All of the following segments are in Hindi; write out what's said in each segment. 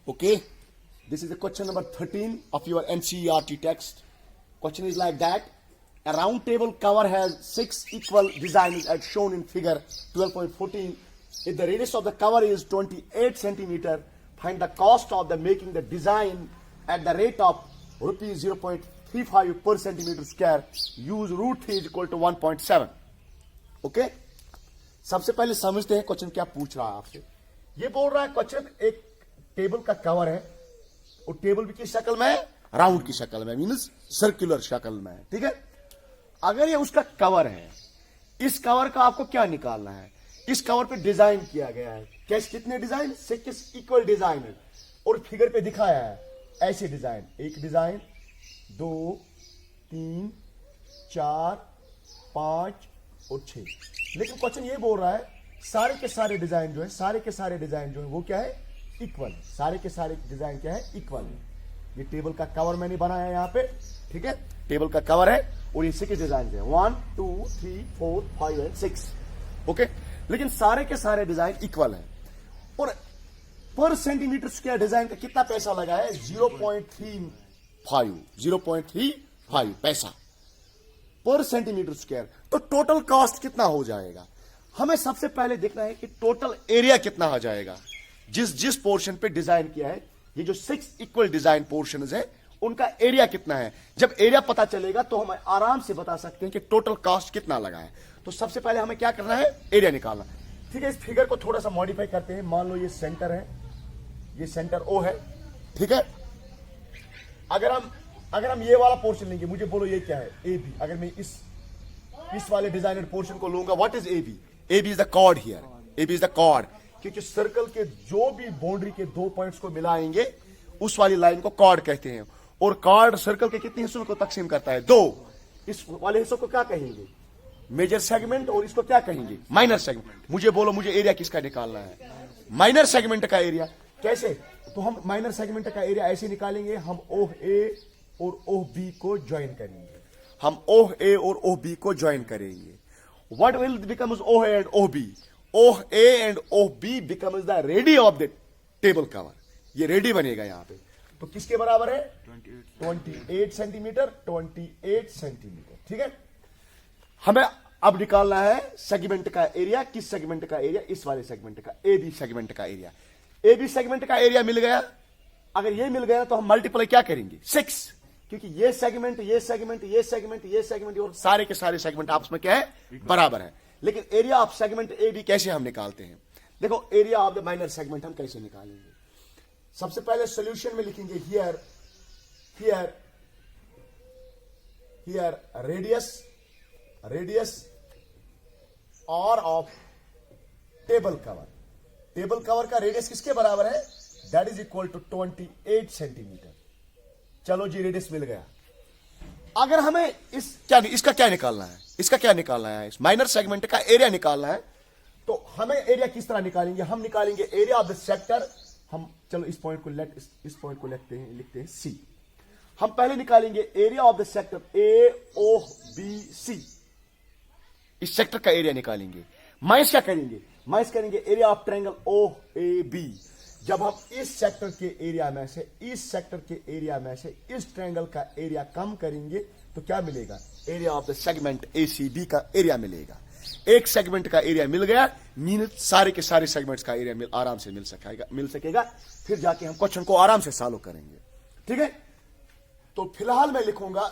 Okay, this is the question number 13 of your NCERT text. Question is like that. A round table cover has 6 equal designs as shown in figure 12.14. If the radius of the cover is 28 centimeter, find the cost of the making the design at the rate of rupees 0.35 per centimeter square. Use root 3 is equal to 1.7. Okay? सबसे पहले समझते हैं क्वेश्चन क्या पूछ रहा है आपसे. ये बोल रहा है क्वेश्चन एक टेबल का कवर है और टेबल भी किस शक्ल में है, राउंड की शक्ल में, मींस सर्कुलर शक्ल में है. ठीक है. अगर ये उसका कवर है, इस कवर का आपको क्या निकालना है. इस कवर पे डिजाइन किया गया है. कैसे, कितने डिजाइन, 6 इक्वल डिजाइन है और फिगर पे दिखाया है ऐसे डिजाइन. एक डिजाइन, 2, 3, 4, 5 और 6. लेकिन क्वेश्चन ये बोल रहा है सारे के सारे डिजाइन जो है, सारे के सारे डिजाइन जो है वो क्या है, इक्वल. सारे के सारे डिजाइन क्या है, इक्वल है. ये टेबल का कवर मैंने बनाया है यहां पे. ठीक है, टेबल का कवर है और ये 6 डिजाइन है, 1, 2, 3, 4, 5 एंड 6. ओके. लेकिन सारे के सारे डिजाइन इक्वल है और पर सेंटीमीटर स्क्वायर डिजाइन का कितना पैसा लगा है, 0.35 पैसा पर सेंटीमीटर स्क्वायर. तो टोटल कॉस्ट कितना हो जाएगा. हमें सबसे पहले देखना है कि टोटल एरिया कितना आ जाएगा जिस पोर्शन पे डिजाइन किया है. ये जो 6 इक्वल डिजाइन पोर्शन है उनका एरिया कितना है. जब एरिया पता चलेगा तो हम आराम से बता सकते हैं कि टोटल कॉस्ट कितना लगा है. तो सबसे पहले हमें क्या करना है, एरिया निकालना. ठीक है, इस फिगर को थोड़ा सा मॉडिफाई करते हैं. मान लो ये सेंटर है, ये सेंटर ओ है. ठीक है. अगर हम ये वाला पोर्शन लेंगे, मुझे बोलो ये क्या है, ए बी. अगर मैं इस वाले डिजाइनर पोर्शन को लूंगा, what is A B. A B is the chord here. A B is the chord, क्योंकि सर्कल के जो भी बाउंड्री के 2 पॉइंट्स को मिलाएंगे उस वाली लाइन को कॉर्ड कहते हैं. और कॉर्ड सर्कल के कितने हिस्सों को तकसीम करता है, 2. इस वाले हिस्सों को क्या कहेंगे, मेजर सेगमेंट, और इसको क्या कहेंगे, माइनर सेगमेंट. मुझे बोलो, मुझे एरिया किसका निकालना है, माइनर सेगमेंट का एरिया. कैसे, तो हम माइनर सेगमेंट का एरिया ऐसे निकालेंगे, हम ओ ए और ओ बी को ज्वाइन करेंगे. हम ओ ए और ओ बी को ज्वाइन करेंगे. What will becomes O A and O B. O A and O B becomes the radii of the table cover. ये रेडी बनेगा यहां पे. तो किसके बराबर है, 28 सेंटीमीटर. 28 सेंटीमीटर. ठीक है. हमें अब निकालना है सेगमेंट का एरिया. किस सेगमेंट का एरिया, इस वाले सेगमेंट का, ए बी सेगमेंट का एरिया. ए बी सेगमेंट का एरिया मिल गया. अगर ये मिल गया तो हम मल्टीप्लाई क्या करेंगे, 6, क्योंकि ये सेगमेंट, ये सेगमेंट, ये सेगमेंट, ये सेगमेंट और सारे के सारे सेगमेंट आपस में क्या है, बराबर है. लेकिन area of segment A B कैसे हम निकालते हैं. देखो, area of the minor segment हम कैसे निकालेंगे. सबसे पहले सॉल्यूशन में लिखेंगे हियर रेडियस और of table cover. Table cover का रेडियस किसके बराबर है, that is equal to 28 centimetre. चलो जी, रेडियस मिल गया. अगर हमें इसका क्या निकालना है, इसका क्या निकालना है, इस माइनर सेगमेंट का एरिया निकालना है. तो हमें एरिया किस तरह निकालेंगे, हम निकालेंगे एरिया ऑफ द सेक्टर. हम चलो इस पॉइंट को लिखते हैं सी. हम पहले निकालेंगे area of the sector A O B C. इस सेक्टर का एरिया निकालेंगे. माइनस क्या करेंगे, माइनस करेंगे area of triangle O A B. जब हम इस सेक्टर के एरिया में से इस ट्रायंगल का एरिया कम करेंगे तो क्या मिलेगा, area of the segment A C B का एरिया मिलेगा. एक सेगमेंट का एरिया मिल गया, मीनस सारे के सारे सेगमेंट्स का एरिया आराम से मिल सकेगा. फिर जाके हम क्वेश्चन को आराम से सॉल्व करेंगे. ठीक है. तो फिलहाल मैं लिखूंगा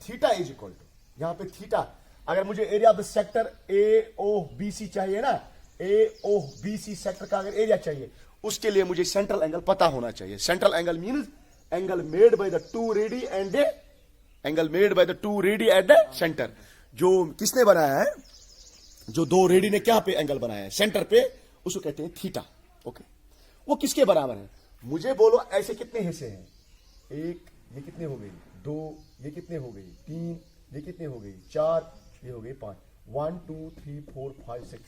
थीटा इज इक्वल टू, यहां पे थीटा. अगर मुझे area of the sector A O B C चाहिए ना, ए ओ बी सी सेक्टर का अगर एरिया चाहिए, उसके लिए मुझे सेंट्रल एंगल पता होना चाहिए. Central angle means angle made by the two ready at the centre. जो किसने बनाया है, जो 2 रेडी ने क्या पे एंगल बनाया है, सेंटर पे, उसको कहते हैं थीटा. ओके. वो किसके बराबर है, मुझे बोलो. ऐसे कितने हिस्से हैं, 1, ये कितने हो गई, 2, ये कितने हो गई, 3, ये कितने हो गई, 4, ये हो गई 5. 1 2 3 4 5 6.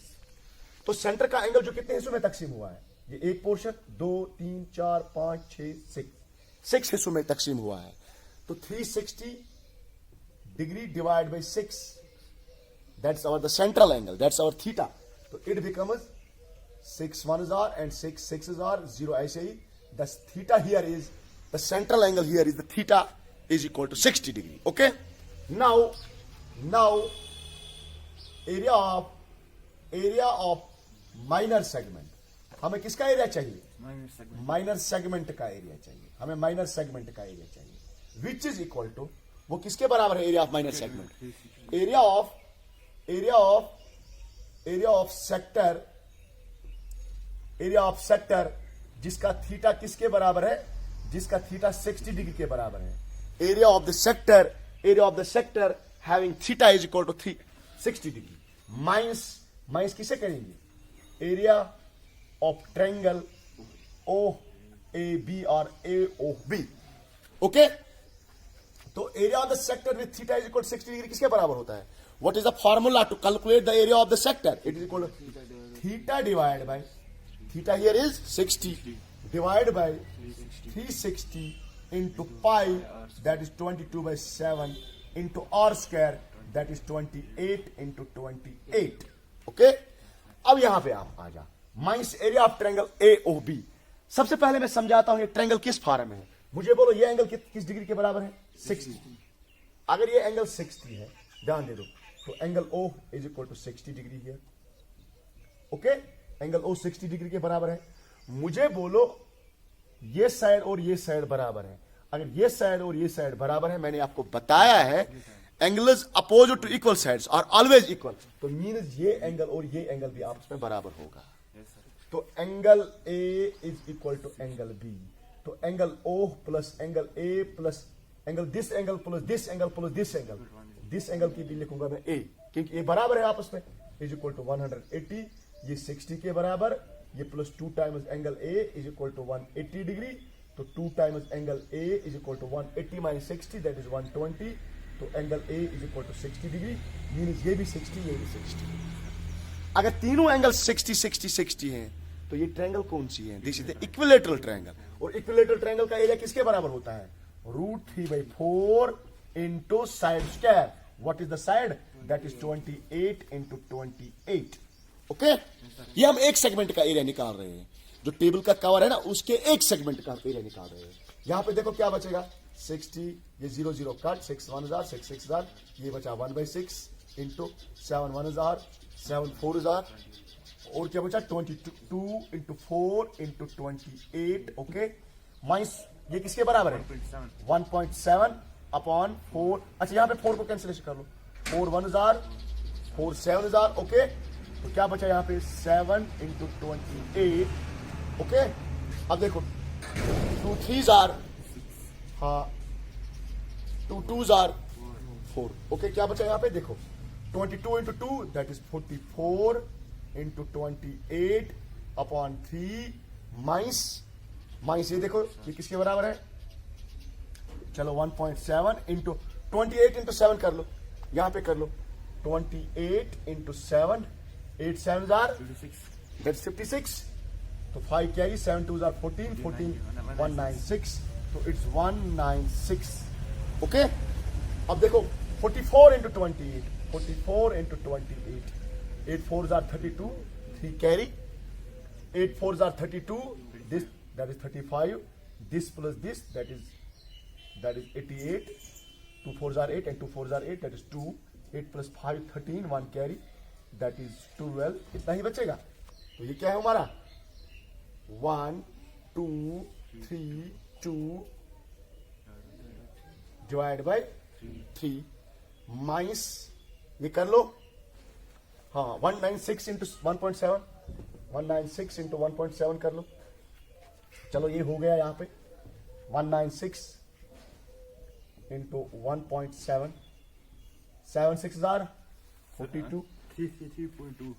तो सेंटर का एंगल जो कितने हिस्सों में तकसीम हुआ है, ये एक पोर्शन, 2 3 4 5 6 6 हिस्सों में तकसीम हुआ है. तो 360 degree divide by 6, that's our the central angle, that's our theta. So it becomes 6 1s are and 6 6s are 0. ऐसे ही the theta here is, the central angle here is the theta is equal to 60 degree. Okay. Now area of minor segment, हमें किसका एरिया चाहिए? माइनर सेगमेंट का एरिया चाहिए, हमें माइनर सेगमेंट का एरिया चाहिए, विच इज इक्वल टू, वो किसके बराबर है? Area of minor segment, area of sector जिसका थीटा किसके बराबर है? जिसका थीटा 60 डिग्री के बराबर है. Area of the sector having theta is equal to 60 degree minus किसे करेंगे? एरिया ऑफ ट्रायंगल OAB और AOB. ओके, तो area of the sector with theta is equal to 60 degree किसके बराबर होता है? What is the formula to calculate the area of the sector? It is equal to theta divide by, theta here is 60 divide by 360 into pi, that is 22/7 into r square, that is 28 into 28. Okay, अब यहां पे आप आ जा, minus area of triangle AOB. सबसे पहले मैं समझाता हूं ये ट्रायंगल किस फॉर्म में है. मुझे बोलो ये एंगल किस डिग्री के बराबर है? 60. अगर ये एंगल 60 है, ध्यान दे दो, तो angle O is equal to 60 degree है. ओके, एंगल O 60 डिग्री के बराबर है. मुझे बोलो ये साइड और ये साइड बराबर है. अगर ये साइड और ये साइड बराबर है, मैंने आपको बताया है angles opposite to equal sides are always equal, तो मींस ये एंगल और ये एंगल भी आपस में बराबर होगा. तो angle A is equal to angle B. तो angle O plus angle A plus angle this angle plus this angle plus this angle की भी लिखूंगा मैं A, क्योंकि ये बराबर है आपस में, इज इक्वल टू 180. ये 60 के बराबर, ये plus 2 times angle A is equal to 180 degree. तो 2 times angle A is equal to 180 minus 60, that is 120. तो angle A is equal to 60 degree, means ये भी 60, ये भी 60. अगर तीनों एंगल 60 हैं, तो ये ट्रायंगल कौन सी है? This is the equilateral triangle. और इक्विलैटरल ट्रायंगल का एरिया किसके बराबर होता है? √3/4 into side square. What is the side? That is 28 into 28. Okay, ये हम एक सेगमेंट का एरिया निकाल रहे हैं. जो टेबल का कवर है ना, उसके एक सेगमेंट का एरिया निकाल रहे हैं. यहां पे देखो क्या बचेगा? 60, ये 0 0 कट, 6 1 हजार, 6 6 हजार, ये बचा 1/6 इंटू 7 1 हजार, 7 4 हजार, और क्या बचा? 22 इंटू 4 इंटू 28. ओके, माइनस ये किसके बराबर है? 1.7 अपॉन 4. अच्छा, यहां पे 4 को कैंसिलेशन कर लो. 4 1 हजार, 4 7 हजार. ओके, तो क्या बचा यहां पे? 7 इंटू 28. ओके, अब देखो 2 3 आर, हाँ 2 2 आर 4. ओके, क्या बचा यहां पे? देखो 22 into 2 that is 44 into 28 upon 3 minus ये देखो ये किसके बराबर है? चलो 1.7 इंटू 28 इंटू 7 कर लो, यहां पे कर लो. 28 इंटू 7, 8 7 आर, दैट इज 56. तो 5 कैरी, 7 2 आर 14, 196. तो इट्स 196. ओके, अब देखो 44 into 28, 44 into 28, 8 4 are 32, 3 carry, 8 4 are 32, this that is 35, this plus this that is 88, 2 4 are 8 and 2 4 are 8, that is 2, 8 plus 5 13, 1 carry, that is 12. इतना ही बचेगा. तो ये क्या है हमारा? 1 2 3 2 डिवाइड बाय 3 माइनस ये कर लो, हाँ 196 इंटू 1.7, 196 इंटू 1.7 कर लो. चलो ये हो गया यहां पे 196 इंटू 1.7, 7 6 हजार 42, 3.2.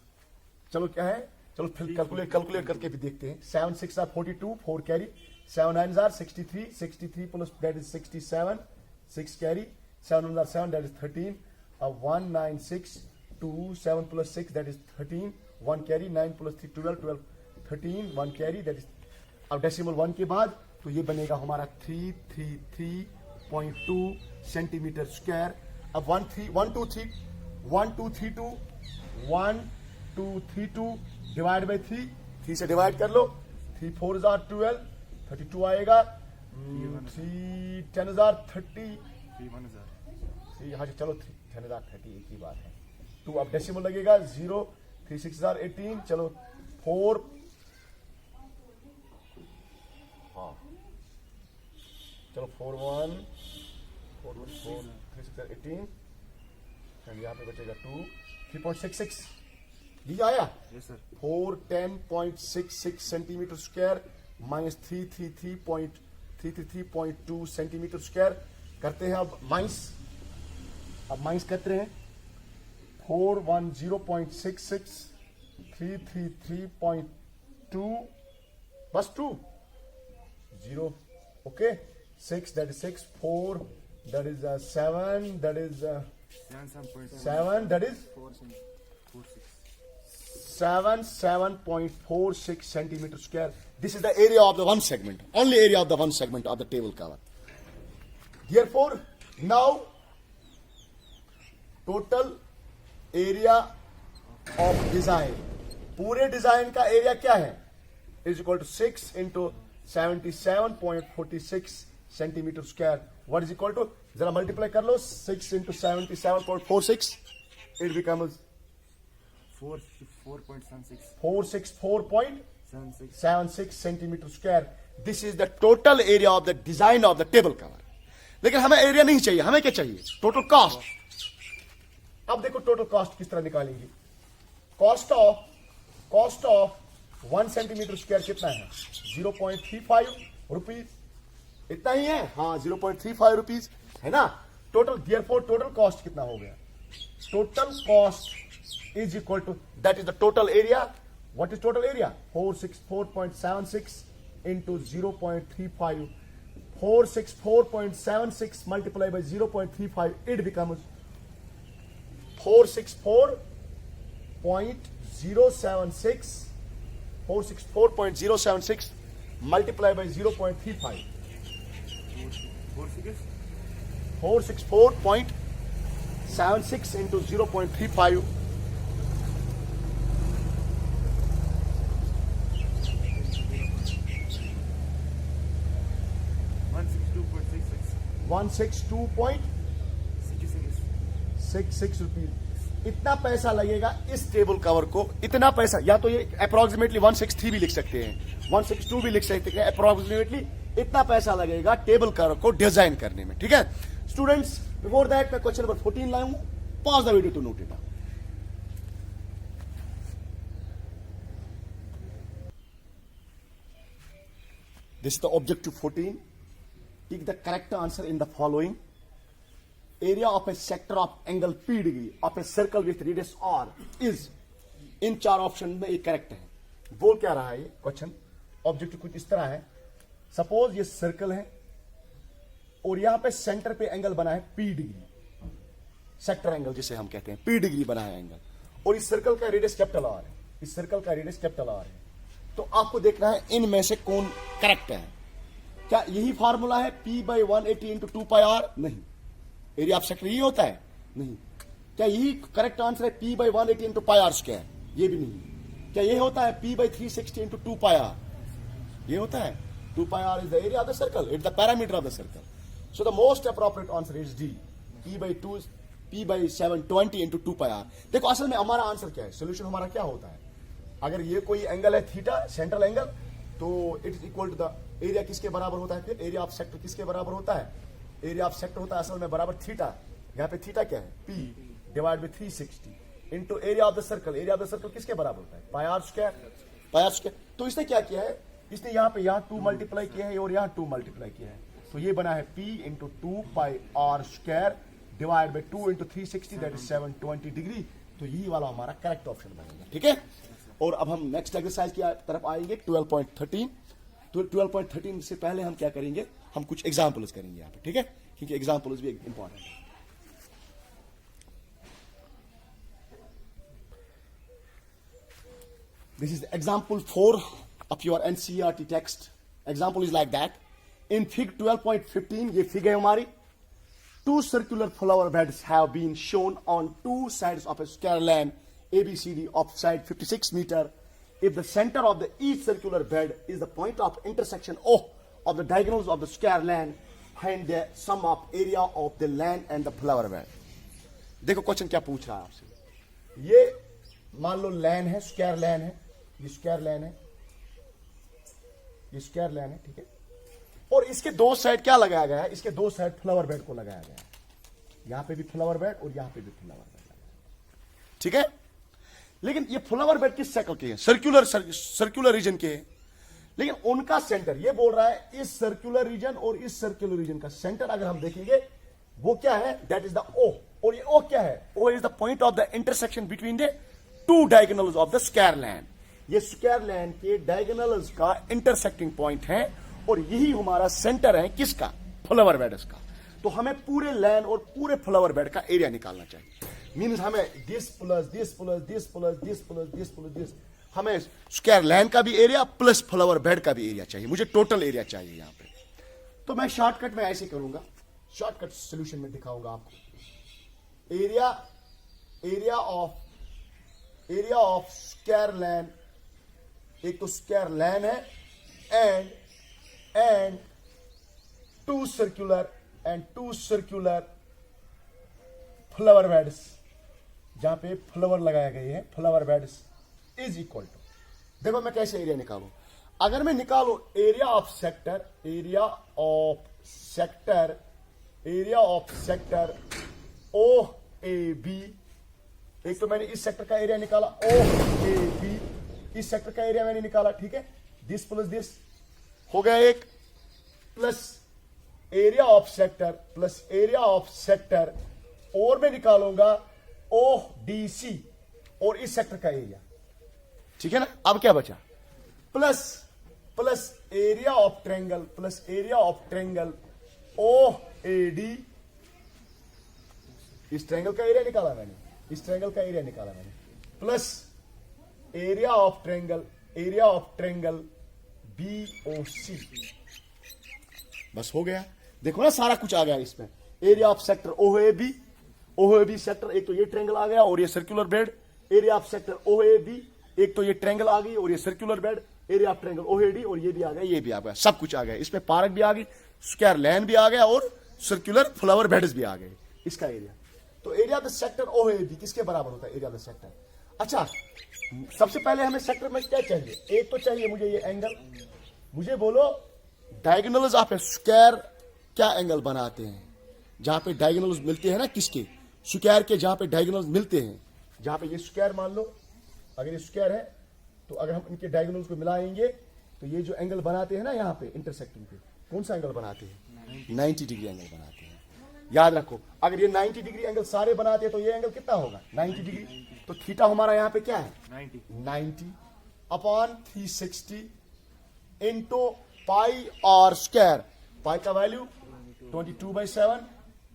चलो क्या है? चलो फिर कैलकुलेट करके भी देखते हैं. 7 6 are 42, 4 carry, 7 9 are 63, 63 plus that is 67, 6 carry, 7 1 7 that is 13. अब 196 2 7 plus 6 that is 13, 1 carry, 9 plus 3 12, 13, 1 carry, that is. अब डेसिमल 1 के बाद तो ये बनेगा हमारा 333.2 सेंटीमीटर स्क्वायर. अब 1232 डिवाइड बाई 3 से डिवाइड कर लो. 3 4 12, 32 आएगा। 3 10,030 हाँ जी, चलो 10,030 एक ही बात है। 2 अब डेसिमल लगेगा। 0 3 6,018 चलो 4 हाँ चलो 4 1 4 3 6,018 एंड यहाँ पे बचेगा 2 3.66 ये आया। Yes sir. 410.66 centimetre square minus 333.2 centimetre square करते हैं। अब माइनस करते हैं। 410.66 333.2 बस 2 0 okay 6 that is 6 4 that is 7 that is 7 that is 7.46 centimeter square. This is the area of the one segment, only area of the one segment of the table cover. Therefore, now total area of design, पूरे डिजाइन का एरिया क्या है, is equal to 6 into 77.46 centimetre square. What is equal to, जरा मल्टीप्लाई कर लो, 6 into 77.46, it becomes 464.76 centimetre square. This is the total area of the design of the table cover. लेकिन हमें एरिया नहीं चाहिए, हमें क्या चाहिए, टोटल कॉस्ट. अब देखो टोटल कॉस्ट किस तरह निकालेंगे. कॉस्ट ऑफ 1 सेंटीमीटर स्क्वायर कितना है, 0.35 रुपीज. इतना ही है, हाँ 0.35 रुपीज है ना. टोटल देयरफॉर टोटल कॉस्ट कितना हो गया, total cost is equal to, that is the total area. What is total area? 464.76 into 0.35. 464.76 multiplied by 0.35, it becomes 464.076. 464.076 multiplied by 0.35. 464.76 into 0.35. 162.66 rupees. इतना पैसा लगेगा इस टेबल कवर को. इतना पैसा, या तो ये अप्रोक्सीमेटली 163 भी लिख सकते हैं, 162 भी लिख सकते हैं. अप्रोक्सीमेटली इतना पैसा लगेगा टेबल कवर को डिजाइन करने में. ठीक है स्टूडेंट्स, बिफोर दैट मैं क्वेश्चन नंबर 14 लाया हूं. Pause the video to note it. This is the objective 14. Take the correct answer in the following. Area of a sector of angle P degree of a circle with radius R is, in 4 option में एक करेक्ट है. बोल क्या रहा है ये क्वेश्चन, ऑब्जेक्टिव कुछ इस तरह है. सपोज ये सर्कल है और यहां पे सेंटर पे एंगल बना है P डिग्री, सेक्टर एंगल जिसे हम कहते हैं, P डिग्री बना है एंगल, और इस सर्कल का रेडियस कैपिटल R है. इस सर्कल का रेडियस कैपिटल R है. तो आपको देखना है इनमें से कौन करेक्ट है. क्या यही फार्मूला है P/180 इंटू 2πr? नहीं. एरिया ऑफ सेक्टर यही होता है? नहीं. क्या यही करेक्ट आंसर है P/180 इंटू πr स्क्वायर? ये भी नहीं. क्या ये होता है P/360 इंटू 2πr? ये होता है. 2πr is the area of the circle, it's the parameter of the circle. So the most appropriate answer is D, P/720 into 2πr. देखो असल में हमारा आंसर क्या है, सोल्यूशन हमारा क्या होता है. अगर ये कोई एंगल है थीटा, सेंट्रल एंगल, तो it is equal to the area किसके बराबर होता है, फिर एरिया ऑफ सेक्टर किसके बराबर होता है, एरिया ऑफ सेक्टर होता है असल में बराबर थीटा. यहाँ पे थीटा क्या है, P divide by 360 into area of the circle. Area of the circle किसके बराबर होता है, πr स्क्वायर. तो इसने क्या किया है, इसने यहाँ पे यहाँ 2 मल्टीप्लाई किया है और यहाँ 2 मल्टीप्लाई किया है. तो ये बना है P into 2πr square divide by 2 into 360 that is 720 degree. तो यही वाला हमारा करेक्ट ऑप्शन बनेगा. ठीक है. और अब हम नेक्स्ट एक्सरसाइज की तरफ आएंगे 12.13. तो 12.13 से पहले हम क्या करेंगे, हम कुछ एग्जाम्पल्स करेंगे यहाँ पे. ठीक है, क्योंकि एग्जाम्पल्स भी इंपॉर्टेंट है. This is example 4 of your NCERT text. Example is like that. In fig 12.15, ये फिग है हमारी. 2 circular flower beds have been shown on 2 sides of a square land ABCD of side 56 meter. If the center of each circular bed is the point of intersection O of the diagonals of the square land and the sum of area of the land and the flower bed. देखो क्वेश्चन क्या पूछ रहा है आपसे। ये मान लो लैंड है, स्क्वायर लैंड है, ये स्क्वायर लैंड है, ये स्क्वायर लैंड है, ठीक है। और इसके दो साइड क्या लगाया गया है? इसके दो साइड फ्लावर बेड को लगाया गया है। यहां पे भी फ्लावर बेड और यहां पे भी फ्लावर बेड लगाया है, ठीक है। लेकिन ये फ्लावर बेड किस सर्कल के हैं? सर्कुलर रीजन के हैं। लेकिन उनका सेंटर, ये बोल रहा है इस सर्कुलर रीजन और इस सर्कुलर रीजन का सेंटर अगर हम देखेंगे वो क्या है? That is the O. और ये ओ क्या है? O is the point of the intersection between the two diagonals of the square land. ये स्क्वायर लैंड के डायगोनल्स का इंटरसेक्टिंग पॉइंट है और यही हमारा सेंटर है किसका? फ्लावर बेड का। तो हमें पूरे लैंड और पूरे फ्लावर बेड का एरिया निकालना चाहिए। मीन्स हमें this plus this plus this plus this plus this plus this, हमें स्क्वायर लैंड का भी एरिया प्लस फ्लावर बेड का भी एरिया चाहिए। मुझे टोटल एरिया चाहिए यहां पे। तो मैं शॉर्टकट में ऐसे करूंगा, शॉर्टकट सॉल्यूशन में दिखाऊंगा आपको। एरिया ऑफ स्क्वायर लैंड, एक तो स्क्वायर लैंड है and two circular flower beds, जहां पे फ्लावर लगाए गए हैं, flower beds is equal to, देखो मैं कैसे एरिया निकालू। अगर मैं निकालू area of sector O A B, एक तो मैंने इस सेक्टर का एरिया निकाला ओ ए बी, इस सेक्टर का एरिया मैंने निकाला, ठीक है। दिस प्लस दिस हो गया एक, प्लस एरिया ऑफ सेक्टर और मैं निकालूंगा ओ डी सी और इस सेक्टर का एरिया, ठीक है ना। अब क्या बचा? Plus area of triangle O A D, इस ट्रायंगल का एरिया निकाला मैंने, plus area of triangle B O C. बस हो गया। देखो ना सारा कुछ आ गया इसमें। Area of sector O A B sector, एक तो ये ट्रायंगल आ गया और ये circular bed. Area of sector O A B, एक तो ये ट्रायंगल आ गई और ये circular bed. Area of triangle O A D, और ये भी आ गया, ये भी आ गया, सब कुछ आ गया। इसमें पार्क भी आ गई, स्क्वायर लैंड भी आ गया और सर्कुलर फ्लावर बेड्स भी आ गए, इसका एरिया। तो area of the sector O A B किसके बराबर होता है? Area of the sector. अच्छा, सबसे पहले हमें सेक्टर में क्या चाहिए? एक तो चाहिए मुझे ये एंगल। मुझे बोलो डायगोनल्स ऑफ ए स्क्वायर क्या एंगल बनाते हैं? जहां पे डायगोनल्स मिलते हैं ना, किसके? स्क्वायर के, जहां पे डायगोनल्स मिलते हैं। जहां पे ये स्क्वायर, मान लो अगर ये स्क्वायर है तो अगर हम इनके डायगोनल्स को मिलाएंगे तो ये जो एंगल बनाते हैं ना यहाँ पे इंटरसेक्टिंग पे, कौन सा एंगल बनाते हैं? 90 डिग्री एंगल बनाते हैं। याद रखो, अगर ये 90 डिग्री एंगल सारे बनाते हैं तो ये एंगल कितना होगा? 90 डिग्री। तो थीटा हमारा यहाँ पे क्या है? 90 upon 360 into pi R square. Pi का वैल्यू 22/7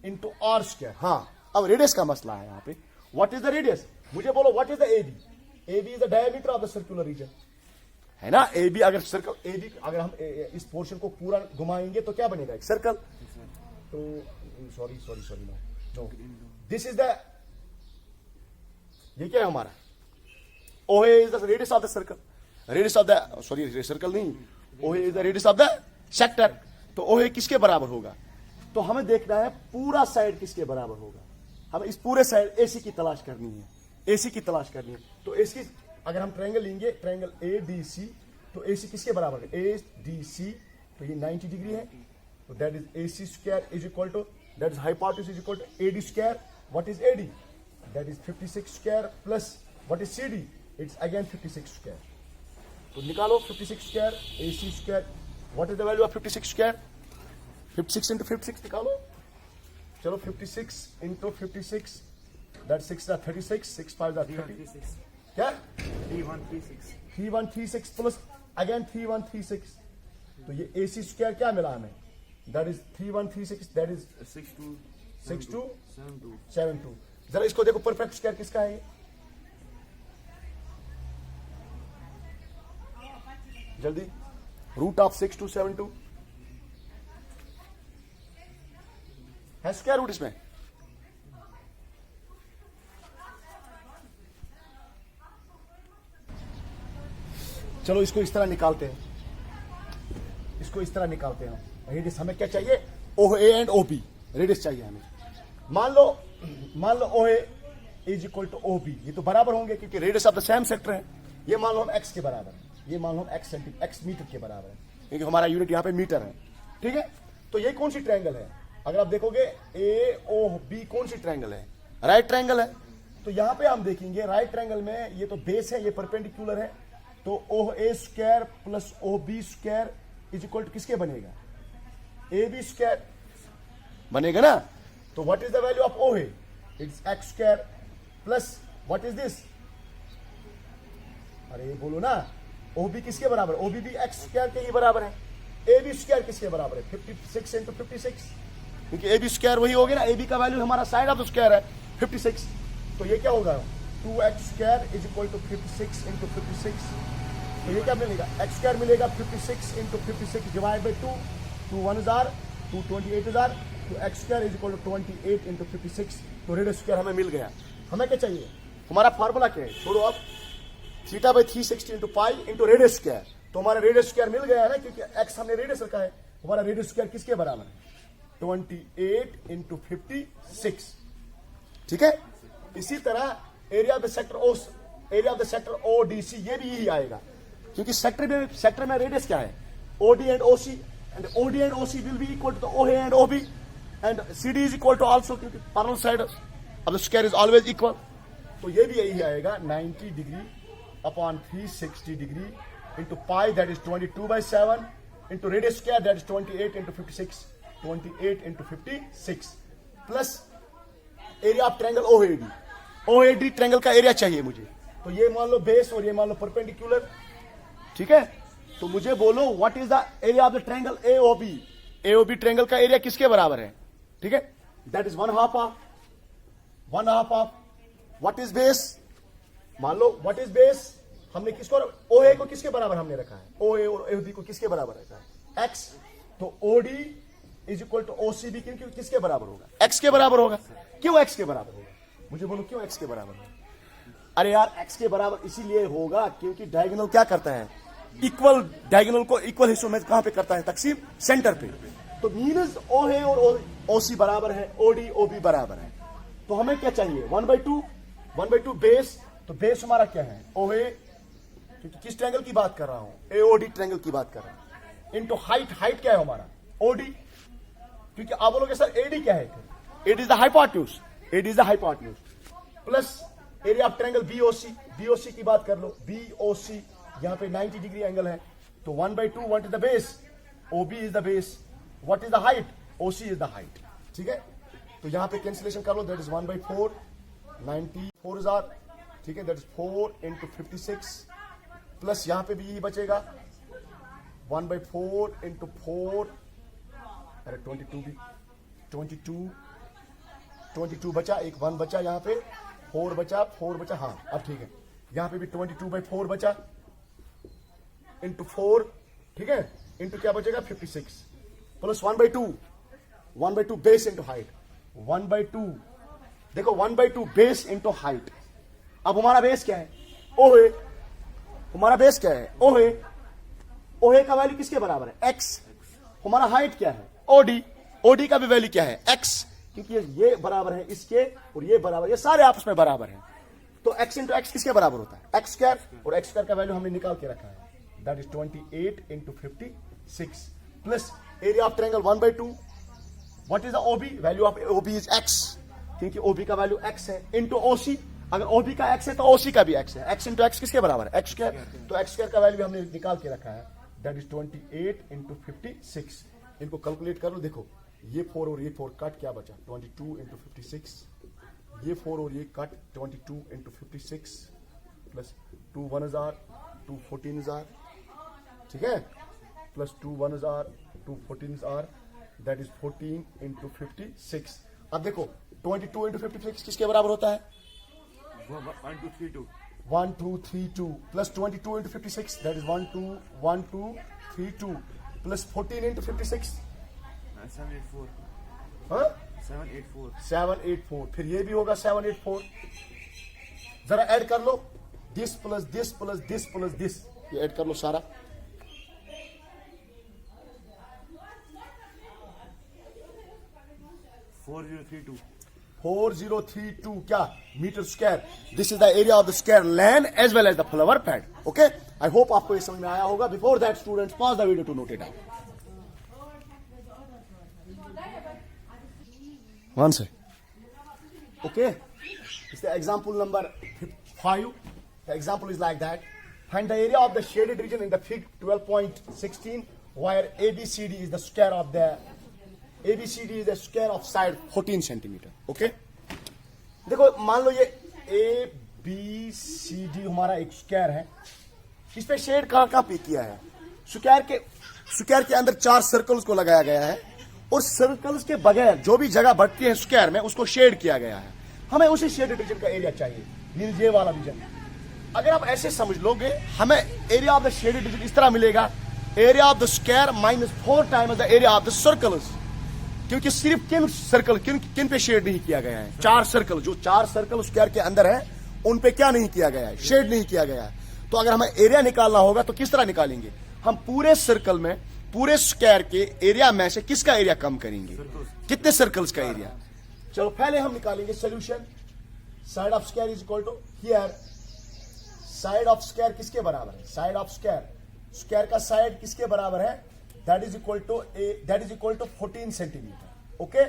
इंटू आर स्क्वायर। हाँ, अब रेडियस का मसला है यहाँ पे। What is the radius? मुझे बोलो what is the AB? AB is the diameter of the circular region, है ना। एबी अगर सर्कल, एबी अगर हम इस पोर्शन को पूरा घुमाएंगे तो क्या बनेगा? एक सर्कल। तो sorry no, this is the, ये क्या है हमारा? OA is the radius of the circle, radius of the, sorry circle नहीं, OA is the radius of the sector. तो ओए किसके बराबर होगा? तो हमें देखना है पूरा साइड किसके बराबर होगा। हमें इस पूरे साइड एसी की तलाश करनी है, एसी की तलाश करनी है। तो एसी, अगर हम ट्रायंगल लेंगे, ट्रायंगल ए डी सी, तो एसी किसके बराबर है? ए डी सी, तो ये 90 डिग्री है। तो that is AC square is equal to, that is hypotenuse is equal to AD square. What is AD? That is 56 square plus what is CD? It's again 56 square. तो निकालो 56 square AC square. What is the value of 56 square? 56 into 56 निकालो। चलो 56 इंटू 56, दैट 6 36, 6 5 30, क्या 3136 प्लस अगेन 3136। तो ये एसी स्क्वायर क्या मिला हमें? That is 3136, that is 6272। जरा इसको देखो, परफेक्ट स्क्वायर किसका है? जल्दी, रूट ऑफ 6272 है स्क्वायर रूट इसमें। चलो इसको इस तरह निकालते हैं, इसको इसको इस तरह निकालते हैं हम। रेडियस हमें क्या चाहिए, O A and O B radius चाहिए हमें। मान लो O A is equal to O B, ये तो बराबर होंगे क्योंकि radius of the same sector है। ये मान लो हम एक्स के बराबर है, ये मान लो हम एक्स मीटर के बराबर है क्योंकि हमारा यूनिट यहाँ पे मीटर है, ठीक है। तो ये कौन सी ट्रायंगल है, अगर आप देखोगे ए ओ बी कौन सी ट्रायंगल है, राइट ट्रायंगल है। तो यहाँ पे हम देखेंगे राइट ट्रायंगल में ये तो बेस है, ये परपेंडिकुलर है, तो O A square plus O B square is equal to किसके बनेगा, ए बी स्क्वायर बनेगा ना। तो what is the value of O A, it's X square plus what is this, अरे ये बोलो ना, ओ बी किसके बराबर, ओ बी भी एक्स स्क्वायर के ही बराबर है। ए बी स्क्वायर किसके बराबर है, 56 इंटू 56, क्योंकि ए बी स्क्वायर वही हो गया ना, ए बी का वैल्यू हमारा साइड ऑफ द स्क्वायर है 56। तो ये क्या होगा, 2x square is equal to 56 into 56। तो ये क्या मिलेगा, एक्स स्क्वायर मिलेगा 56 इंटू 56 डिवाइड बाई 2, 2 1 जार 2 28 जार, तो X square is equal to 28 into 56। तो रेडियस स्क्वायर हमें मिल गया। हमें क्या चाहिए, हमारा फार्मूला क्या है, छोड़ो अब, theta by 360 into pi into radius square. तो हमारा रेडियस स्क्वायर मिल गया है ना, क्योंकि एक्स हमने रेडियस रखा है। हमारा रेडियस स्क्वायर किसके बराबर है, 28 इंटू 56, ठीक है। इसी तरह area of the sector O D C, ये भी यही आएगा क्योंकि सेक्टर में रेडियस क्या है, O D and O C, and O D and O C will be equal to O A and O B, and C D is equal to also, क्योंकि parallel side of the square is always equal. तो ये भी यही आएगा 90 degree upon 360 degree into pi, that is 22/7 into radius square, that is 28 into 56, 28 into 56 plus area of triangle ओएडी। ओएडी triangle का एरिया चाहिए मुझे। तो ये मान लो बेस और ये मान लो परपेंडिकुलर, ठीक है। तो मुझे बोलो what is the area of the triangle AOB. AOB triangle का एरिया किसके बराबर है, ठीक है, that is 1/2 of what is base. मान लो व्हाट इज बेस, हमने किसको, ओए को किसके बराबर हमने रखा है, ओए और एओबी को किसके बराबर रखा है, एक्स। तो OD is equal to OCB किसके बराबर होगा, एक्स के बराबर होगा। क्यों एक्स के बराबर होगा, मुझे बोलो क्यों एक्स के बराबर होगा। अरे यार एक्स के बराबर इसीलिए होगा क्योंकि डायगोनल क्या करता है, इक्वल डायगोनल को इक्वल हिस्सों में कहां पे करता है, तकसीम सेंटर पे। तो मीनस ओ है और ओसी बराबर है, ओडी ओबी बराबर है। तो हमें क्या चाहिए, 1/2 बेस। तो बेस हमारा क्या है, ओ ए, क्योंकि किस ट्रायंगल की बात कर रहा हूं, एओडी ट्रायंगल की बात कर रहा हूं, इनटू हाइट क्या है हमारा, ओडी। क्योंकि आप बोलोगे सर एडी क्या है, AD is the hypotenuse, plus area of triangle BOC की बात कर लो, बीओसी यहां पे 90 डिग्री एंगल है। तो 1/2 what is the base, OB is the base, what is the height, OC is the height, ठीक है। तो यहां पे कैंसिलेशन कर लो, दैट इज 1/4, 94,000, ठीक है, दैट इज 4 इंटू 56 प्लस यहां पे भी यही बचेगा 1/4 इंटू 4, अरे 22 बचा, एक 1 बचा, यहां पे 4 बचा, हाँ अब ठीक है। यहां पे भी 22/4 बचा इंटू 4, ठीक है, इंटू क्या बचेगा 56 प्लस 1/2 बेस इंटू हाइट, 1/2 देखो 1/2 बेस इंटू हाइट। अब हमारा बेस क्या है, ओए, हमारा बेस क्या है, ओए का वैल्यू किसके बराबर है, एक्स। हमारा हाइट क्या है, ओडी का भी वैल्यू क्या है, एक्स, क्योंकि ये बराबर है इसके और ये बराबर, ये सारे आपस में बराबर हैं। तो x इंटू एक्स किसके बराबर होता है, एक्स स्क्वायर, और एक्स स्क्वायर का वैल्यू हमने निकाल के रखा है, that is 28 into 56 plus area of triangle 1/2, what is the OB, value of OB is x, क्योंकि ओबी का वैल्यू x है, इंटू ओसी। अगर ओबी का x है तो ओसी का भी x है, x इंटू एक्स किसके बराबर है, एक्स स्क्वायर। तो एक्स स्क्वायर का वैल्यू हमने निकाल के रखा है, दैट इज 28 इंटू 56। इनको कैलकुलेट कर लो, देखो ये 4 और ये 4 कट, क्या बचा 22 इंटू 56, ये 4 और ये कट 22 इंटू 56 प्लस 2 1,000, 2 14,000, ठीक है, प्लस 2 1,000, 2 14,000, दैट इज 14 इंटू 56। अब देखो 22 इंटू 56 किसके बराबर होता है, 1232 plus 22 into 56, that is 1232 plus 14 into 56, 784, फिर ये भी होगा 784। जरा ऐड कर लो, this plus this plus this plus this, ये ऐड कर लो सारा, 4032. 4032 क्या metre square. This is the area of the square land as well as the flower pad. Okay, I hope आपको ये समझ में आया होगा. Before that students pause the video to note it out. One sec. Okay, it's the example number 5. The example is like that. Find the area of the shaded region in the fig 12.16 where ABCD is the square of the side 14 centimeter. Okay? देखो मान लो ये ABCD हमारा एक स्क्वायर है. इस पे शेड कहाँ पे किया है? स्क्वायर के अंदर 4 सर्कल्स को लगाया गया है और सर्कल्स के बगैर जो भी जगह बढ़ती है स्क्वायर में उसको शेड किया गया है. हमें उसी शेडेड रीजन का एरिया चाहिए, ये वाला रीजन. अगर आप ऐसे समझ लोगे हमें area of the shaded reason इस तरह मिलेगा, area of the square -4 times the area of the circles. क्योंकि सिर्फ किन पे शेड नहीं किया गया है? 4 सर्कल. जो 4 सर्कल स्क्वायर के अंदर है उन पे क्या नहीं किया गया है? शेड नहीं किया गया है. तो अगर हमें एरिया निकालना होगा तो किस तरह निकालेंगे? हम पूरे सर्कल में, पूरे स्क्वायर के एरिया में से किसका एरिया कम करेंगे? कितने सर्कल्स का एरिया? चलो पहले हम निकालेंगे solution. Side of square is equal to here. Side of square किसके बराबर है? साइड ऑफ स्क्वायर का साइड किसके बराबर है? That is equal to 14 centimetre. Okay,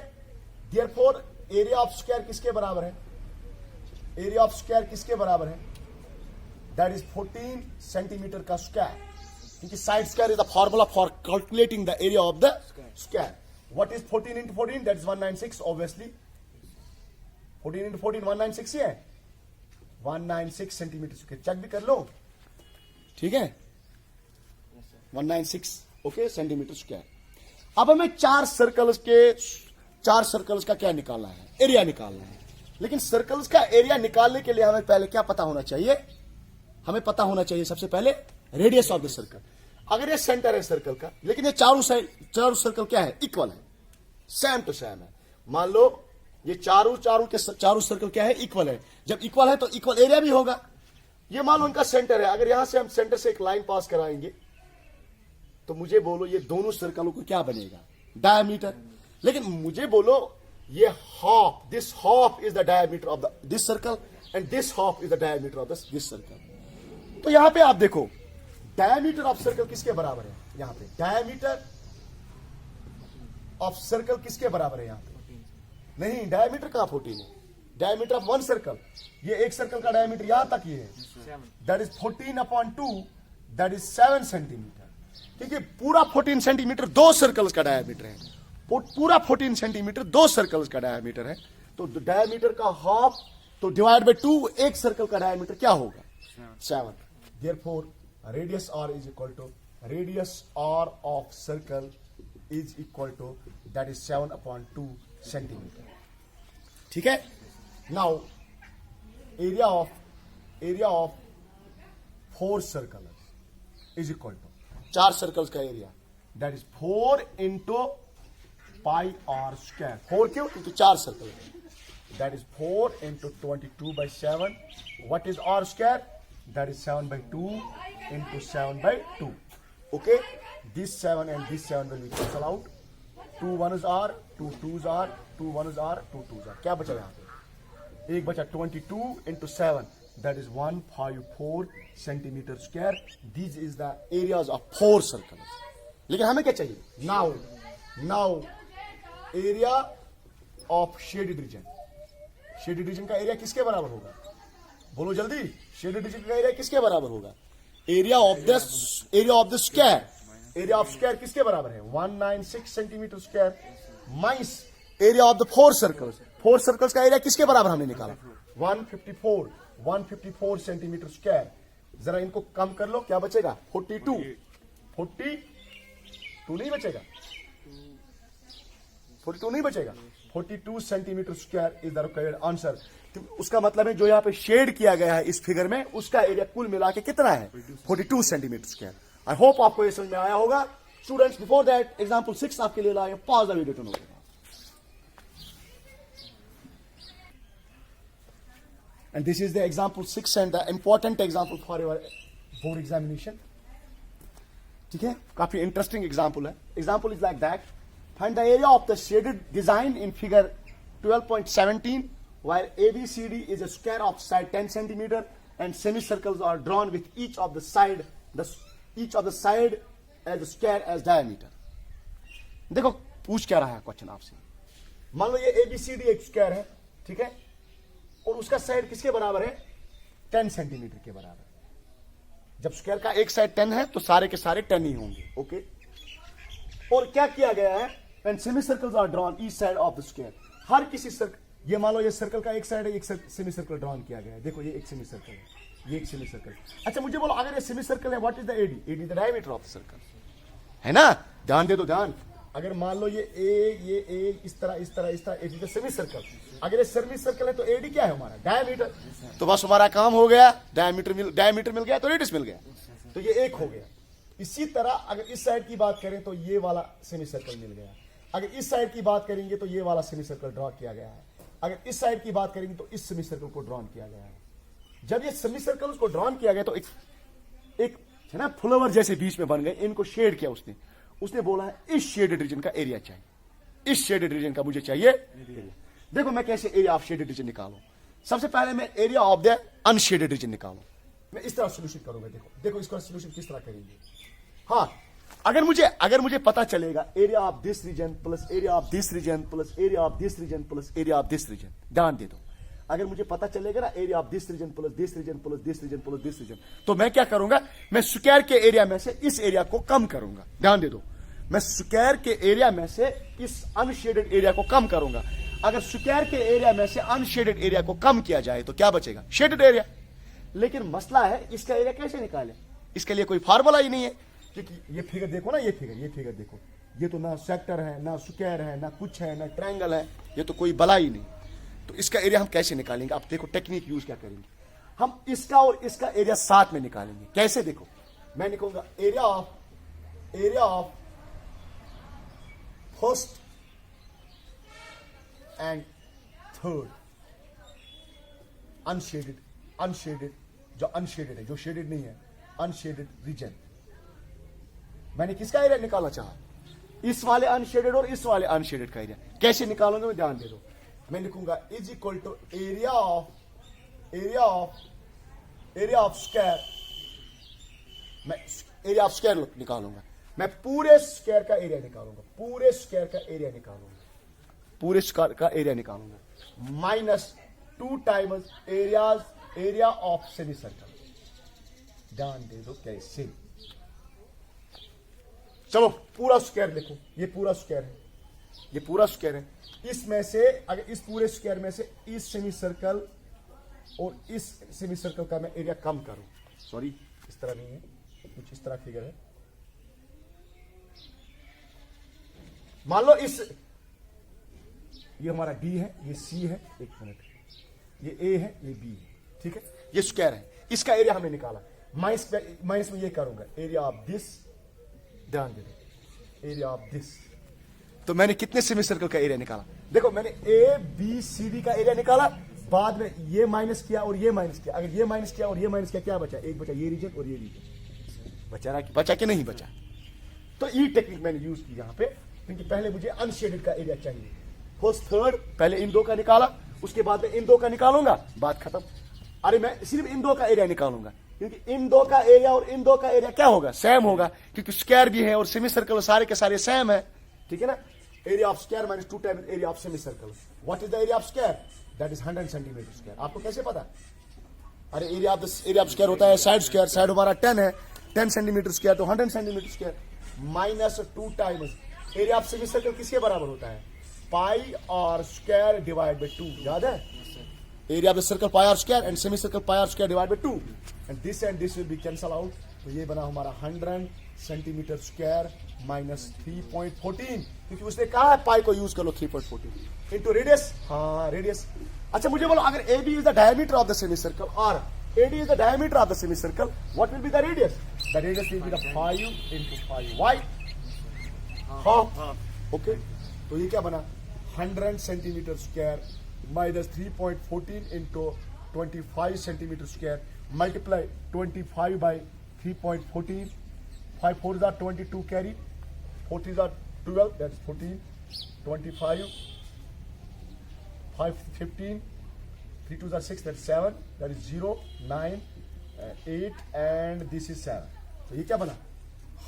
therefore area of square किसके बराबर है? एरिया ऑफ स्क्वायर किसके बराबर है? दैट इज 14 सेंटीमीटर का स्क्वायर. क्योंकि side square is the formula for calculating the area of the square. What is 14 into 14? That is 196 obviously. 14 into 14 196 ही है. 196 सेंटीमीटर स्क्वायर. चेक भी कर लो, ठीक है? 196 ओके सेंटीमीटर स्क्वायर. अब हमें 4 सर्कल्स का क्या निकालना है? एरिया निकालना है. लेकिन सर्कल्स का एरिया निकालने के लिए हमें पहले क्या पता होना चाहिए? हमें पता होना चाहिए सबसे पहले रेडियस ऑफ द सर्कल. अगर ये सेंटर है सर्कल का, लेकिन ये चारों सर्कल क्या है? इक्वल है, सेम टू सेम है. मान लो ये चारों सर्कल क्या है? इक्वल है. जब इक्वल है तो इक्वल एरिया भी होगा. ये मान लो उनका सेंटर है. अगर यहां से हम सेंटर से एक लाइन पास कराएंगे तो मुझे बोलो ये दोनों सर्कलों को क्या बनेगा? डायमीटर. लेकिन मुझे बोलो ये half, this half is the diameter of this circle and this half is the diameter of this circle. तो यहां पे आप देखो डायमीटर ऑफ सर्कल किसके बराबर है? यहां पे डायमीटर ऑफ सर्कल किसके बराबर है? यहां पे नहीं, डायमीटर कहां 14 है? डायमीटर ऑफ वन सर्कल, ये एक सर्कल का डायमीटर यहां तक ये है. That is 14/2, that is 7 centimetre. क्योंकि पूरा 14 सेंटीमीटर 2 सर्कल्स का डायमीटर है. पूरा 14 सेंटीमीटर 2 सर्कल्स का डायमीटर है. तो डायमीटर का हाफ तो डिवाइड बाय 2, एक सर्कल का डायमीटर क्या होगा? 7. Therefore radius R is equal to radius R of circle is equal to that is 7/2 centimetre. ठीक है. Now area of 4 circle is equal to 4 circles का एरिया, that is 4 into pi r square. 4 क्यों? क्योंकि 4 सर्कल है. That is 4 into 22/7. What is r square? That is 7/2 into 7/2. Okay, this 7 and this 7 will be cancel out. 2 1s are, 2 2s are, 2 1s are, 2 2s are. क्या बचा यहाँ पे? एक बचा 22 into 7. That is 154 centimeter square. This is the areas of 4 circles. लेकिन हमें क्या चाहिए? Now area of shaded region. Shaded region का एरिया किसके बराबर होगा? बोलो जल्दी. Shaded region का एरिया किसके बराबर होगा? Area of the square. Area of square किसके बराबर है? 196 centimetre square minus area of the 4 circles. 4 circles का एरिया किसके बराबर हमने निकाला? 154 सेंटीमीटर स्क्वायर. जरा इनको कम कर लो, क्या बचेगा? 42 नहीं बचेगा. 42 नहीं बचेगा. 42 centimetre square is the required answer. उसका मतलब है जो यहाँ पे शेड किया गया है इस फिगर में, उसका एरिया कुल मिला के कितना है? 42 सेंटीमीटर स्क्वायर. आई होप आपको ये समझ में आया होगा. स्टूडेंट्स बिफोर दैट एग्जांपल 6 आपके लिए लाए. Pause the video to know. And this is the example 6 and the important example for your board examination. ठीक है, काफी इंटरेस्टिंग एग्जाम्पल है. Example is like that. Find the area of the shaded design in figure 12.17, while ABCD is a square of side 10 centimeter and semicircles are drawn with each of the side as a square as diameter. देखो पूछ क्या रहा है क्वेश्चन आपसे। मान लो ये ABCD एक स्क्वायर है, ठीक है, और उसका साइड किसके बराबर है? 10 सेंटीमीटर के बराबर। जब स्क्वायर का एक साइड 10 है तो सारे के सारे 10 ही होंगे, ओके। और क्या किया गया है? When semicircles are drawn each side of the square, हर किसी सर्कल, ये मान लो ये सर्कल का एक साइड है, एक सेमी सर्कल ड्रॉन किया गया है। देखो ये एक सेमी सर्कल है, ये एक सेमी सर्कल। अच्छा मुझे बोलो, अगर ये सेमी सर्कल है, what is the AD? AD is the diameter of the circle, है ना? ध्यान दे दो, ध्यान। अगर मान लो ये ए इस तरह एडी द सेमी सर्कल। अगर ये सेमी सर्कल है तो एडी क्या है हमारा? डायमीटर। तो बस हमारा काम हो गया, डायमीटर मिल गया तो रेडियस मिल गया, तो ये एक हो गया। इसी तरह अगर इस साइड की बात करें तो ये वाला सेमी सर्कल मिल गया। अगर इस साइड की बात करेंगे तो ये वाला सेमी सर्कल ड्रॉ किया गया है। अगर इस साइड की बात करेंगे तो इस सेमी सर्कल को ड्रॉ किया गया है। जब ये सेमी सर्कल को ड्रॉ किया गया तो एक है ना फ्लावर जैसे बीच में बन गए, इनको शेड किया उसने बोला है इस शेडेड रीजन का एरिया चाहिए, इस शेडेड रीजन का मुझे चाहिए एरिया। देखो मैं कैसे एरिया ऑफ शेडेड रीजन निकालूं। सबसे पहले मैं area of the unshaded region निकालूं। मैं इस तरह सोल्यूशन करूंगा। देखो इसका सोल्यूशन किस तरह करेंगे। हाँ, अगर मुझे पता चलेगा area of this region plus area of this region plus area of this region plus area of this region, ध्यान दे दो। अगर मुझे पता चलेगा ना area of this region plus this region plus this region plus this region, तो मैं क्या करूंगा? मैं स्क्वायर के एरिया में से इस एरिया को कम करूंगा। ध्यान दे दो, मैं स्क्वायर के एरिया में से इस अनशेडेड एरिया को कम करूंगा। अगर स्क्वायर के एरिया में से अनशेडेड एरिया को कम किया जाए तो क्या बचेगा? Shaded area. लेकिन मसला है इसका एरिया कैसे निकालें? इसके लिए कोई फार्मूला ही नहीं है, क्योंकि ये फिगर देखो ना, ये फिगर देखो, ये तो ना सेक्टर है, ना स्क्वायर है, ना कुछ है, ना ट्रायंगल है, ये तो कोई बला ही नहीं। तो इसका एरिया हम कैसे निकालेंगे? आप देखो टेक्निक यूज क्या करेंगे। हम इसका और इसका एरिया साथ में निकालेंगे। कैसे? देखो मैं निकालूंगा area of first and third unshielded जो अनशेडेड है, जो शेडेड नहीं है, अनशेडेड रीजन। मैंने किसका एरिया निकालना चाहा? इस वाले अनशेडेड और इस वाले अनशेडेड का एरिया। कैसे निकालूंगा मैं? ध्यान दे दो। मैं लिखूंगा is equal to area of square. मैं एरिया ऑफ स्क्वायर निकालूंगा। मैं पूरे स्क्वायर का एरिया निकालूंगा, पूरे स्क्वायर का एरिया निकालूंगा, minus 2 times area of semi circle. ध्यान दे दो कैसे। चलो पूरा स्क्वायर लिखो, ये पूरा स्क्वायर है। इसमें से अगर इस पूरे स्क्वायर में से इस सेमी सर्कल और इस सेमी सर्कल का मैं एरिया कम करूं, सॉरी इस तरह नहीं है, कुछ इस तरह फिगर है। मान लो ये हमारा डी है, ये सी है, एक मिनट, ये ए है, ये बी है, ठीक है। ये स्क्वायर है, इसका एरिया हमने निकाला। माइनस में ये करूंगा एरिया ऑफ दिस, ध्यान दे दो, एरिया ऑफ दिस। तो मैंने कितने सेमी सर्कल का एरिया निकाला? देखो मैंने ए बी सी डी का एरिया निकाला, बाद में ये माइनस किया और ये माइनस किया। अगर ये माइनस किया और ये माइनस किया, क्या बचा? एक बचा ये रीजन और ये रीजन। बचा कि नहीं बचा? तो ये टेक्निक मैंने यूज की यहां पे, क्योंकि पहले मुझे अनशेडेड का एरिया चाहिए। फर्स्ट थर्ड पहले इन दो का निकाला, उसके बाद में इन दो का निकालूंगा, बात खत्म। अरे मैं सिर्फ इन दो का एरिया निकालूंगा, क्योंकि इन दो का एरिया और इन दो का एरिया क्या होगा? सेम होगा, क्योंकि स्क्वायर भी है और सेमी सर्कल सारे के सारे सेम है, ठीक है ना। Area of square minus 2 times area of semi circle. What is the area of square? That is 100 centimetre square. आपको कैसे पता? अरे एरिया ऑफ स्क्वायर होता है साइड स्क्वायर, साइड हमारा 10 है, 10 सेंटीमीटर स्क्वायर तो 100 centimetre square minus 2 times area of semi circle किसके बराबर होता है? पाई और स्क्वायर डिवाइड बाय 2। याद है? Area of the circle pi R square and semi circle pi R square divide by 2, and this will be cancel out. तो ये बना हमारा 100 सेंटीमीटर स्क्वायर माइनस 3.14, क्योंकि उसने कहा है पाई को यूज कर लो 3.14 इंटू रेडियस। हाँ रेडियस। अच्छा मुझे बोलो, अगर A B is the diameter of the semi circle और AD is the diameter of the semicircle, what will be the radius? The radius will be the 5 into 5. Why? Half. Okay. तो ये क्या बना? 100 centimetre square minus 3.14 into 25 centimetre square multiply 25 by 3.14. 5 4s are 22 carry. 4 3s are 12. That's 14. 25 5 15, 3 2s are 6, that's 7, that is 0 9 8 and this is 7. तो ये क्या बना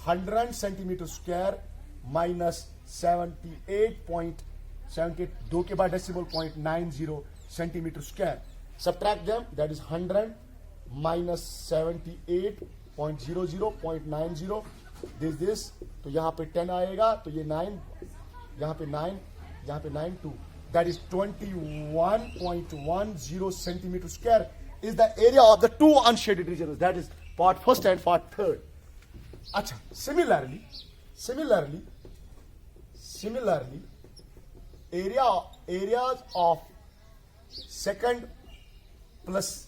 100 सेंटीमीटर स्क्वायर माइनस 78.78 2 के बाद decimal 0.90 centimetre square. Subtract them, that is 100 minus 78.00.90. This तो यहाँ पे 10 आएगा तो ये 9, यहाँ पे 9, यहाँ पे 9 2. That is 21.10 centimeter square is the area of the two unshaded regions. That is part first and part third. अच्छा, similarly, areas of second plus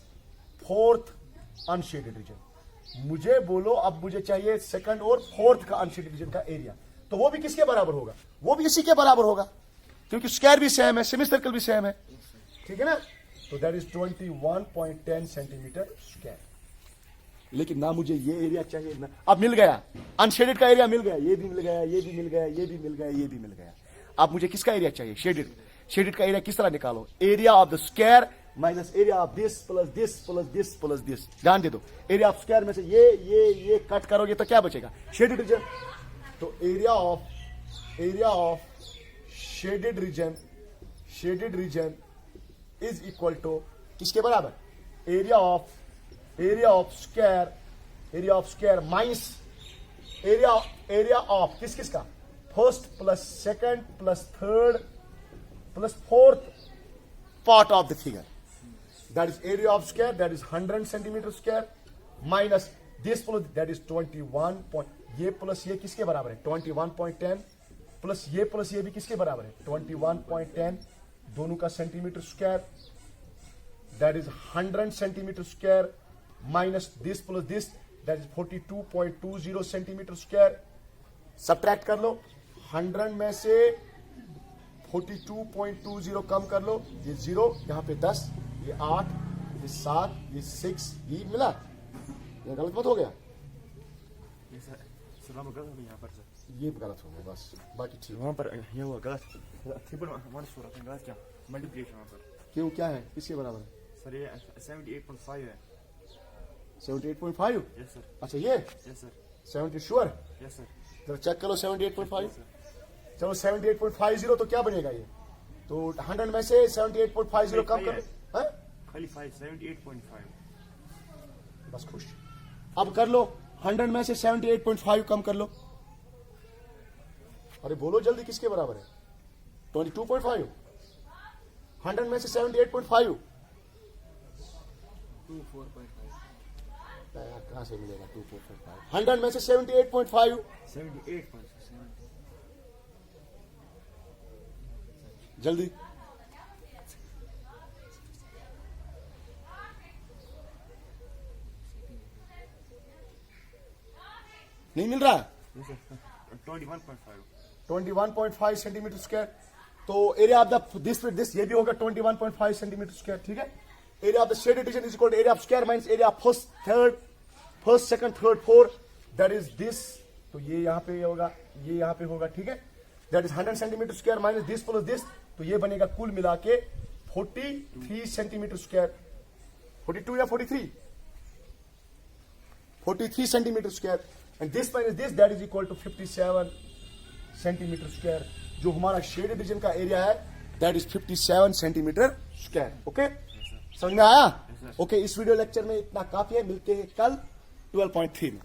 fourth unshaded region. मुझे बोलो अब मुझे चाहिए सेकंड और फोर्थ का अनशेडेड रीजन का एरिया, तो वो भी किसके बराबर होगा, वो भी इसी के बराबर होगा क्योंकि स्क्वायर भी सेम है, सेमी सर्कल भी सेम है, ठीक है ना. तो दैट इज 21.10 सेंटीमीटर स्क्वायर. लेकिन ना मुझे ये एरिया चाहिए ना, अब मिल गया अनशेडेड का एरिया मिल गया, ये भी मिल गया, ये भी मिल गया, ये भी मिल गया, ये भी मिल गया. अब मुझे किसका एरिया चाहिए, शेडेड का एरिया किस तरह निकालो, area of the square minus area of this plus this plus this plus this. ध्यान दे दो, एरिया ऑफ स्क्वायर में से ये कट करोगे तो क्या बचेगा, शेडेड रीजन. तो area of shaded region is equal to किसके बराबर, area of square minus area of किसका, first plus second plus third plus fourth part of the figure. That is area of square, that is 100 centimeter square minus this plus that is 21 point, ये प्लस ये किसके बराबर है 21.10 प्लस ये भी किसके बराबर है 21.10, दोनों का centimetre square, that is 100 centimetre square minus this plus this that is 42.20 centimetre square. Subtract कर लो, 100 में से 42.20 कम कर लो, ये 0, यहाँ पे 10, ये 8, ये 7, ये 6, ये मिला, ये गलत मत हो गया, यहाँ पर सर ये गलत हो गया बस, बाकी ठीक. वहाँ पर ये हुआ गलत, हमारी सूरत में गलत क्या मल्टीप्लिकेशन वहाँ पर. क्यों, क्या है, किसके बराबर है सर ये 78.5 है. 78.5. Yes sir. अच्छा ये yes sir. 70 sure, yes sir. जरा चेक करो 78.5. चलो 78.50 तो क्या बनेगा ये, तो 100 में से 78.50 कम कर, खाली 78.5 बस खुश. अब कर लो 100 में से 78.5 कम कर लो, अरे बोलो जल्दी किसके बराबर है 22.5. 100 में से 78.5 कहां से मिलेगा 2.5. 100 में से 78.5 जल्दी. नहीं मिल रहा, 21.5 सेंटीमीटर स्क्वायर. तो एरिया ऑफ द दिस ये भी होगा 21.5 सेंटीमीटर स्क्वायर, ठीक है. Area of the shaded region is equal to area of square minus area of first second third fourth, that is this. तो ये यहाँ पे होगा, ये यहाँ पे होगा, ठीक है. That is 100 centimetre square minus this plus this, तो ये बनेगा कुल मिला के 43 सेंटीमीटर स्क्वायर, 42 या 43 centimetre square. And this minus this that is equal to 57 centimetre square. जो हमारा शेडेड रीजन का एरिया है that is 57 centimetre square. Okay, समझ में आया. ओके, इस वीडियो लेक्चर में इतना काफी है, मिलते हैं कल 12.3 में.